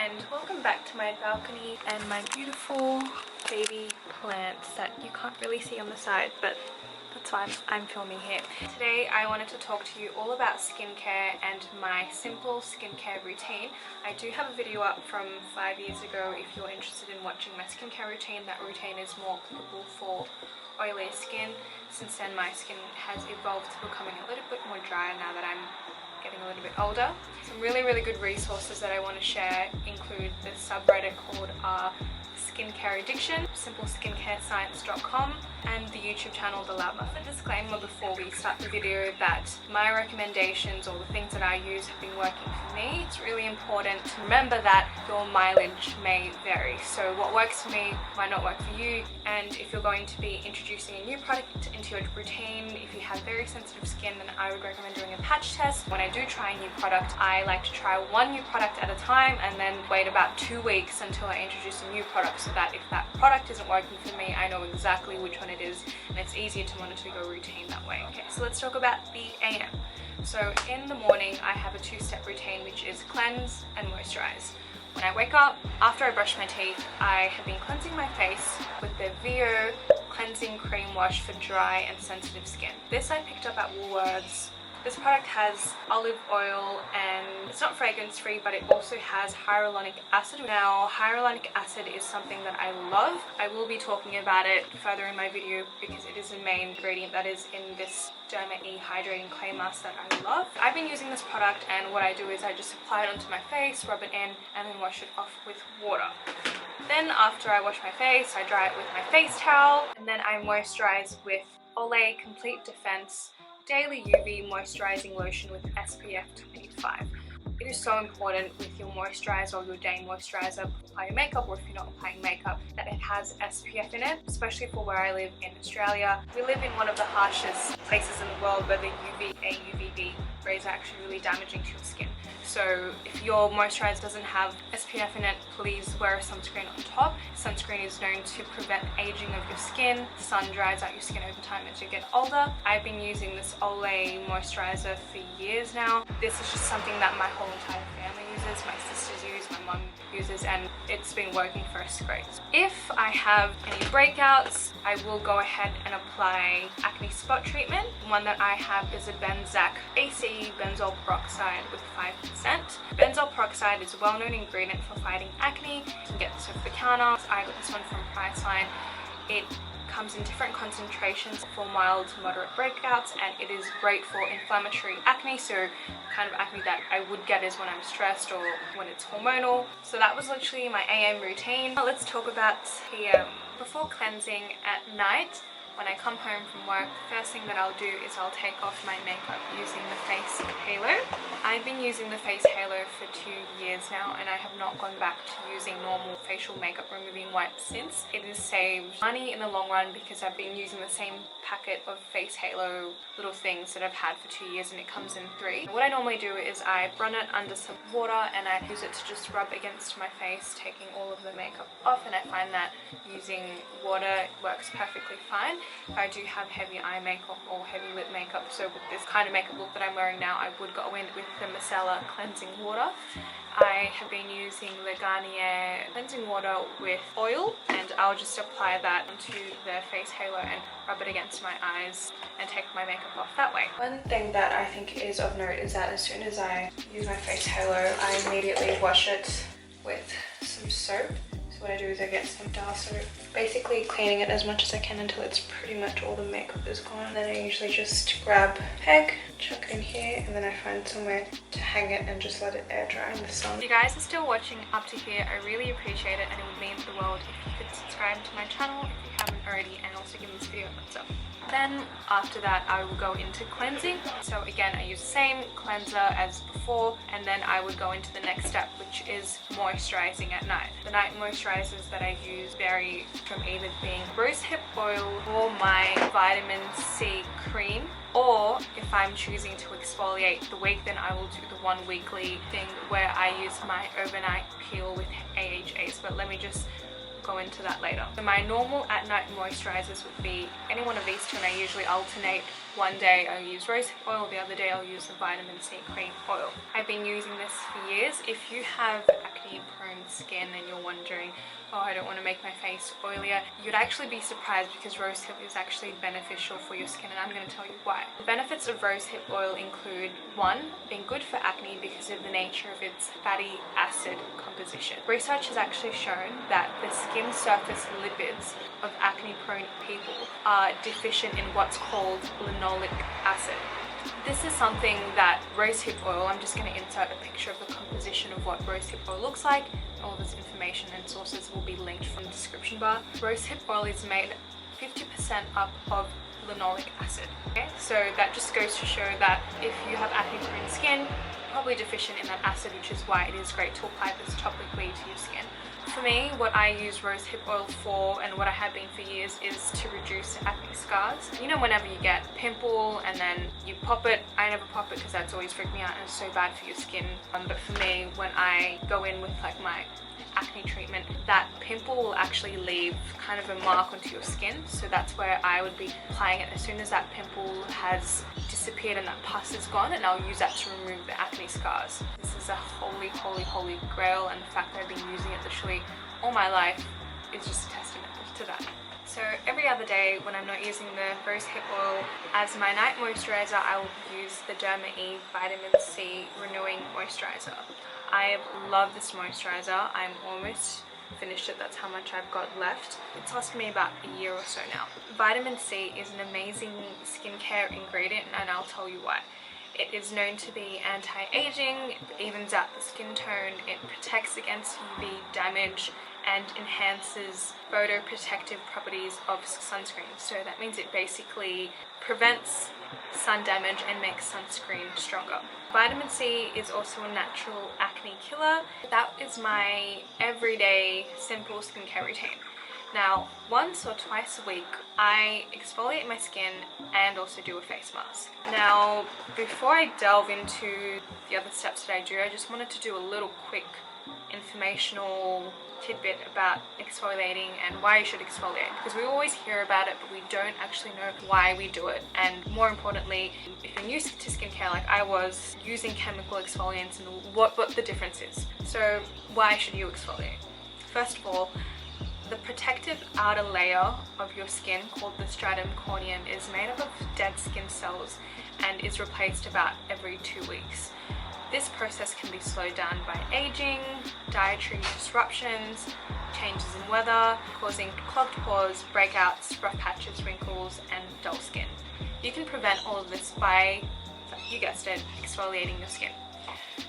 and welcome back to my balcony and my beautiful baby plants that you can't really see on the side, but that's fine, I'm filming here. Today I wanted to talk to you all about skincare and my simple skincare routine. I do have a video up from 5 years ago if you're interested in watching my skincare routine. That routine is more applicable for oily skin. Since then my skin has evolved to becoming a little bit more dry now that I'm getting a little bit older. Some really good resources that I want to share include the subreddit called Skincare Addiction, simpleskincarescience.com, and the YouTube channel The Loud Muffin. Disclaimer before we start the video that my recommendations or the things that I use have been working for me. It's really important to remember that your mileage may vary. So what works for me might not work for you, and if you're going to be introducing a new product into your routine, if you have very sensitive skin, then I would recommend doing a patch test. When I do try a new product, I like to try one new product at a time and then wait about 2 weeks until I introduce a new product, so that if that product isn't working for me, I know exactly which one it is, and it's easier to monitor your routine that way. Okay, so let's talk about the AM. So in the morning, I have a two-step routine, which is cleanse and moisturize. When I wake up, after I brush my teeth, I have been cleansing my face with the VO Cleansing Cream Wash for dry and sensitive skin. This I picked up at Woolworths. This product has olive oil and it's not fragrance free, but it also has hyaluronic acid. Now, hyaluronic acid is something that I love. I will be talking about it further in my video because it is the main ingredient that is in this Derma hydrating clay mask that I love. I've been using this product, and what I do is I just apply it onto my face, rub it in, and then wash it off with water. Then after I wash my face, I dry it with my face towel, and then I moisturize with Olay Complete Defense Daily UV Moisturizing Lotion with SPF 25. It is so important with your moisturizer or your day moisturizer, apply your makeup, or if you're not applying makeup, that it has SPF in it, especially for where I live in Australia. We live in one of the harshest places in the world where the UVA, UVB rays are actually really damaging to your skin. So if your moisturizer doesn't have SPF in it, please wear a sunscreen on top. Sunscreen is known to prevent aging of your skin. Sun dries out your skin over time as you get older. I've been using this Olay moisturizer for years now. This is just something that my whole entire family uses. My sisters use, my mum uses, and it's been working for us great. If I have any breakouts, I will go ahead and apply acne spot treatment. The one that I have is a Benzac Benzoyl Peroxide with 5%. Benzoyl peroxide is a well-known ingredient for fighting acne. You can get this off the counter. I got this one from Priceline. It comes in different concentrations for mild to moderate breakouts, and it is great for inflammatory acne, so the kind of acne that I would get is when I'm stressed or when it's hormonal. So that was literally my AM routine. Now let's talk about PM. Before cleansing at night, when I come home from work, the first thing that I'll do is I'll take off my makeup using the face halo. I've been using the face halo for 2 years now, and I have not gone back to using normal facial makeup removing wipes since. It has saved money in the long run because I've been using the same packet of face halo little things that I've had for 2 years, and it comes in 3. What I normally do is I run it under some water and I use it to just rub against my face, taking all of the makeup off, and I find that using water works perfectly fine. If I do have heavy eye makeup or heavy lip makeup, so with this kind of makeup look that I'm wearing now, I would go in with the micellar cleansing water. I have been using the Garnier cleansing water with oil, and I'll just apply that onto the face halo and rub it against my eyes and take my makeup off that way. One thing that I think is of note is that as soon as I use my face halo, I immediately wash it with some soap. What I do is I get some dial soap, basically cleaning it as much as I can until it's pretty much all the makeup is gone. And then I usually just grab a peg, chuck it in here, and then I find somewhere to hang it and just let it air dry in the sun. If you guys are still watching up to here, I really appreciate it, and it would mean the world if you could subscribe to my channel if you haven't already, and also give this video a thumbs up. Then after that I will go into cleansing. So again, I use the same cleanser as before, and then I would go into the next step, which is moisturizing at night. The night moisturizers that I use vary from either being rosehip oil or my vitamin C cream, or if I'm choosing to exfoliate the week, then I will do the 1 weekly thing where I use my overnight peel with AHAs, but let me just go into that later. So my normal at night moisturizers would be any one of these two, and I usually alternate. One day I'll use rosehip oil, the other day I'll use the vitamin C cream oil. I've been using this for years. If you have acne acne prone skin and you're wondering, oh, I don't want to make my face oilier, you'd actually be surprised because rosehip is actually beneficial for your skin, and I'm going to tell you why. The benefits of rosehip oil include: 1, being good for acne because of the nature of its fatty acid composition. Research has actually shown that the skin surface lipids of acne prone people are deficient in what's called linoleic acid. This is something that rosehip oil, I'm just going to insert a picture of the composition of what rosehip oil looks like. All this information and sources will be linked from the description bar. Rosehip oil is made 50% up of linoleic acid. Okay, so that just goes to show that if you have acne prone skin, you're probably deficient in that acid, which is why it is great to apply this topically to your skin. For me, what I use rosehip oil for, and what I have been for years, is to reduce acne scars. You know, whenever you get a pimple and then you pop it, I never pop it because that's always freaked me out and it's so bad for your skin. But for me, when I go in with like my acne treatment, that pimple will actually leave kind of a mark onto your skin, so that's where I would be applying it as soon as that pimple has disappeared and that pus is gone, and I'll use that to remove the acne scars. This is a holy grail, and the fact that I've been using it literally all my life is just a testament to that. So every other day when I'm not using the rosehip oil as my night moisturizer, I will use the Derma Vitamin C Renewing Moisturizer. I love this moisturizer. I'm almost finished it. That's how much I've got left. It's lasted me about a year or so now. Vitamin C is an amazing skincare ingredient, and I'll tell you why. It is known to be anti-aging, it evens out the skin tone, it protects against UV damage, and enhances photoprotective properties of sunscreen. So that means it basically prevents sun damage and makes sunscreen stronger. Vitamin C is also a natural acne killer. That is my everyday simple skincare routine. Now, once or twice a week, I exfoliate my skin and also do a face mask. Now, before I delve into the other steps that I do, I just wanted to do a little quick informational tidbit about exfoliating and why you should exfoliate, because we always hear about it but we don't actually know why we do it. And more importantly, if you're new to skincare like I was, using chemical exfoliants and what the difference is. So why should you exfoliate? First of all, the protective outer layer of your skin, called the stratum corneum, is made up of dead skin cells and is replaced about every 2 weeks. This process can be slowed down by aging, dietary disruptions, changes in weather, causing clogged pores, breakouts, rough patches, wrinkles, and dull skin. You can prevent all of this by, you guessed it, exfoliating your skin.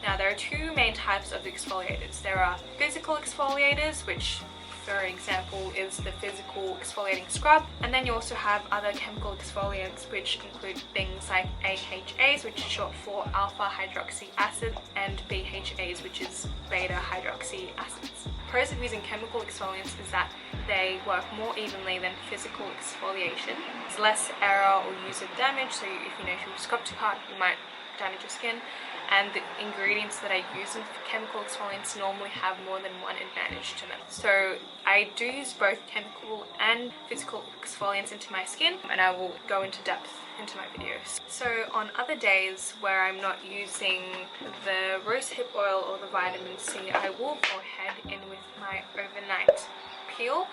Now, there are 2 main types of exfoliators. There are physical exfoliators, which for example is the physical exfoliating scrub, and then you also have other chemical exfoliants, which include things like AHAs, which is short for alpha hydroxy acid, and BHAs, which is beta hydroxy acids. Pros of using chemical exfoliants is that they work more evenly than physical exfoliation. There's less error or user damage, so if you scrub too hard, you might damage your skin. And the ingredients that I use in chemical exfoliants normally have more than one advantage to them. So I do use both chemical and physical exfoliants into my skin, and I will go into depth into my videos. So on other days where I'm not using the rosehip oil or the vitamin C, I will go ahead in with my overnight peel.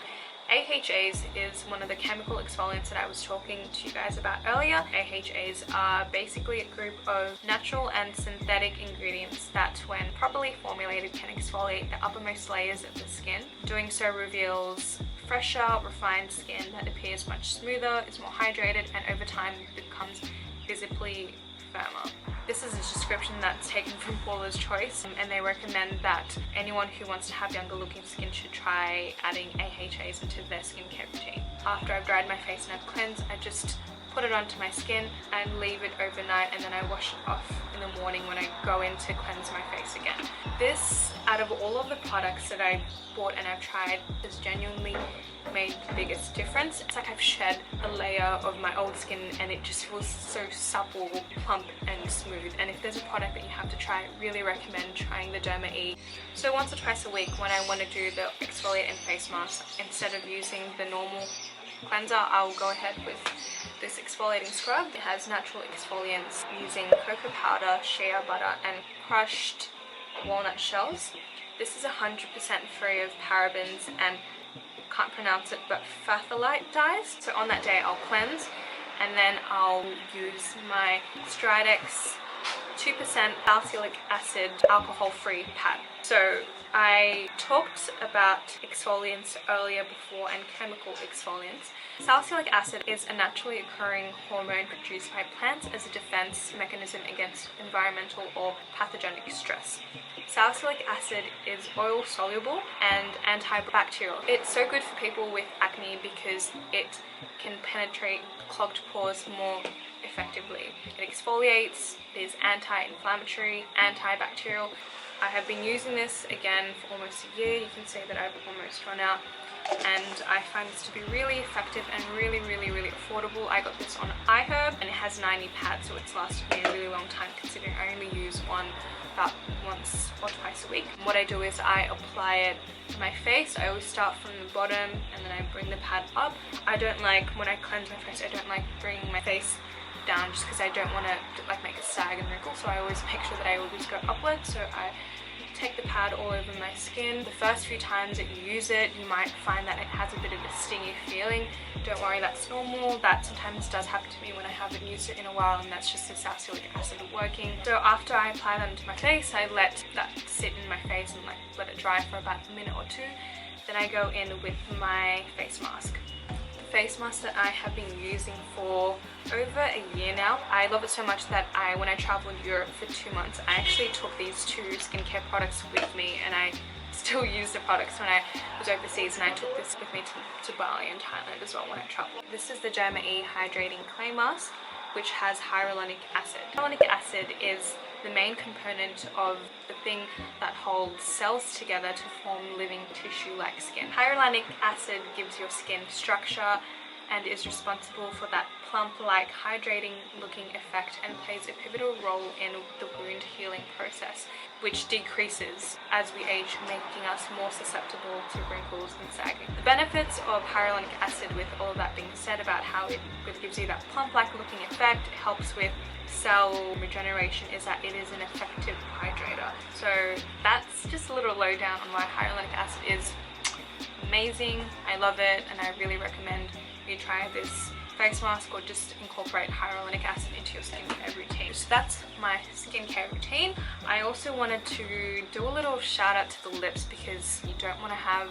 AHAs is one of the chemical exfoliants that I was talking to you guys about earlier. AHAs are basically a group of natural and synthetic ingredients that, when properly formulated, can exfoliate the uppermost layers of the skin. Doing so reveals fresher, refined skin that appears much smoother, is more hydrated, and over time becomes visibly firmer. This is a description that's taken from Paula's Choice, and they recommend that anyone who wants to have younger looking skin should try adding AHAs into their skincare routine. After I've dried my face and I've cleansed, I just put it onto my skin and leave it overnight, and then I wash it off in the morning when I go in to cleanse my face again. This, out of all of the products that I bought and I've tried, has genuinely made the biggest difference. It's like I've shed a layer of my old skin and it just feels so supple, plump and smooth. And if there's a product that you have to try, I really recommend trying the Derma E. So once or twice a week when I want to do the exfoliate and face mask, instead of using the normal cleanser, I'll go ahead with this exfoliating scrub. It has natural exfoliants using cocoa powder, shea butter and crushed walnut shells. This is 100% free of parabens and, can't pronounce it, but phthalate dyes. So on that day I'll cleanse, and then I'll use my Stridex 2% salicylic acid alcohol-free pad. So I talked about exfoliants earlier before and chemical exfoliants. Salicylic acid is a naturally occurring hormone produced by plants as a defense mechanism against environmental or pathogenic stress. Salicylic acid is oil soluble and antibacterial. It's so good for people with acne because it can penetrate clogged pores more effectively. It exfoliates, it is anti-inflammatory, antibacterial. I have been using this again for almost a year. You can see that I've almost run out, and I find this to be really effective and really affordable. I got this on iHerb and it has 90 pads, so it's lasted me a really long time considering I only use one about once or twice a week. What I do is I apply it to my face. I always start from the bottom and then I bring the pad up. I don't like, when I cleanse my face, I don't like bringing my face down just because I don't want to like make it sag and wrinkle, so I always make sure that I always go upwards. So I take the pad all over my skin. The first few times that you use it, you might find that it has a bit of a stingy feeling. Don't worry, that's normal. That sometimes does happen to me when I haven't used it in a while, and that's just the salicylic acid working. So after I apply them to my face, I let that sit in my face and like let it dry for about a minute or two. Then I go in with my face mask. Face mask that I have been using for over a year now. I love it so much that when I traveled Europe for 2 months, I actually took these 2 skincare products with me, and I still use the products when I was overseas, and I took this with me to Bali and Thailand as well when I traveled. This is the Derma Hydrating Clay Mask, which has hyaluronic acid. Hyaluronic acid is the main component of the thing that holds cells together to form living tissue like skin. Hyaluronic acid gives your skin structure and is responsible for that plump-like hydrating looking effect and plays a pivotal role in the wound healing process, which decreases as we age, making us more susceptible to wrinkles and sagging. The benefits of hyaluronic acid, with all of that being said about how it gives you that plump-like looking effect, it helps with cell regeneration, is that it is an effective hydrator. So that's just a little lowdown on why hyaluronic acid is amazing. I love it, and I really recommend you try this face mask or just incorporate hyaluronic acid into your skincare routine. So that's my skincare routine. I also wanted to do a little shout out to the lips, because you don't want to have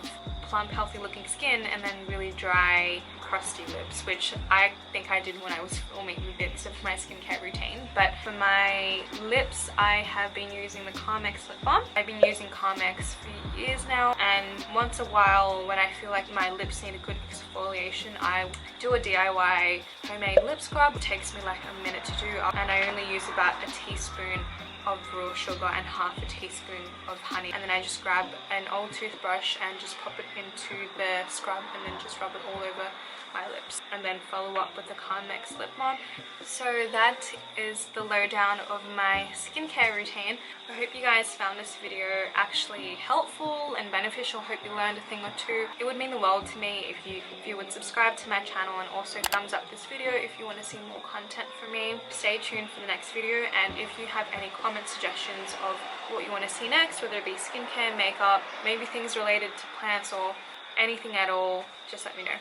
plump, healthy looking skin and then really dry, crusty lips, which I think I did when I was filming bits of my skincare routine. But for my lips, I have been using the Carmex lip balm. I've been using Carmex for years now, and once a while when I feel like my lips need a good exfoliation, I do a DIY homemade lip scrub. It takes me like a minute to do, and I only use about a teaspoon of raw sugar and half a teaspoon of honey, and then I just grab an old toothbrush and just pop it into the scrub and then just rub it all over my lips, and then follow up with the Carmex lip balm. So that is the lowdown of my skincare routine. I hope you guys found this video actually helpful and beneficial. Hope you learned a thing or two. It would mean the world to me if you would subscribe to my channel, and also thumbs up this video if you want to see more content from me. Stay tuned for the next video, and if you have any comment suggestions of what you want to see next, whether it be skincare, makeup, maybe things related to plants or anything at all, just let me know.